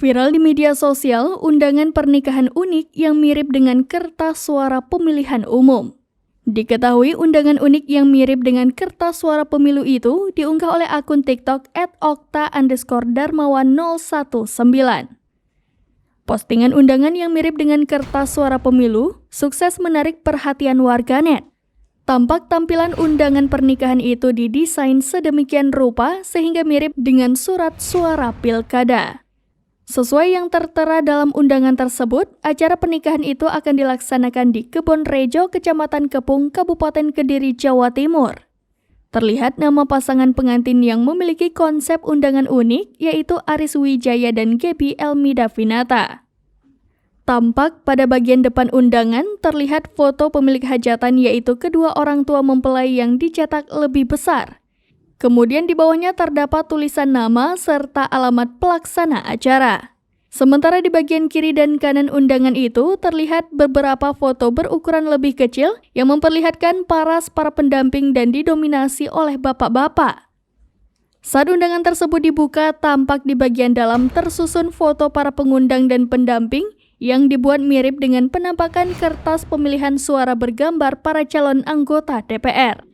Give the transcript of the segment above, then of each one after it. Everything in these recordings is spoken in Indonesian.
Viral di media sosial, undangan pernikahan unik yang mirip dengan kertas suara pemilihan umum. Diketahui undangan unik yang mirip dengan kertas suara pemilu itu diunggah oleh akun TikTok @okta_darmawan019. Postingan undangan yang mirip dengan kertas suara pemilu sukses menarik perhatian warganet. Tampak tampilan undangan pernikahan itu didesain sedemikian rupa sehingga mirip dengan surat suara pilkada. Sesuai yang tertera dalam undangan tersebut, acara pernikahan itu akan dilaksanakan di Kebon Rejo, Kecamatan Kepung, Kabupaten Kediri, Jawa Timur. Terlihat nama pasangan pengantin yang memiliki konsep undangan unik, yaitu Aris Wijaya dan Gebi Elmida Finata. Tampak pada bagian depan undangan terlihat foto pemilik hajatan, yaitu kedua orang tua mempelai yang dicetak lebih besar. Kemudian di bawahnya terdapat tulisan nama serta alamat pelaksana acara. Sementara di bagian kiri dan kanan undangan itu terlihat beberapa foto berukuran lebih kecil yang memperlihatkan para pendamping dan didominasi oleh bapak-bapak. Saat undangan tersebut dibuka, tampak di bagian dalam tersusun foto para pengundang dan pendamping yang dibuat mirip dengan penampakan kertas pemilihan suara bergambar para calon anggota DPR.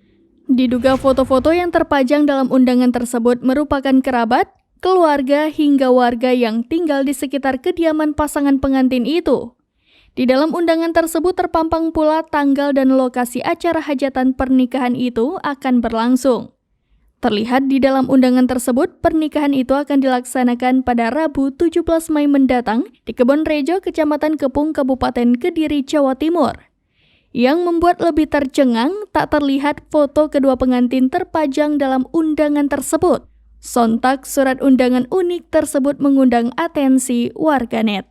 Diduga foto-foto yang terpajang dalam undangan tersebut merupakan kerabat, keluarga, hingga warga yang tinggal di sekitar kediaman pasangan pengantin itu. Di dalam undangan tersebut terpampang pula tanggal dan lokasi acara hajatan pernikahan itu akan berlangsung. Terlihat di dalam undangan tersebut, pernikahan itu akan dilaksanakan pada Rabu 17 Mei mendatang di Kebon Rejo, Kecamatan Kepung, Kabupaten Kediri, Jawa Timur. Yang membuat lebih tercengang, tak terlihat foto kedua pengantin terpajang dalam undangan tersebut. Sontak surat undangan unik tersebut mengundang atensi warganet.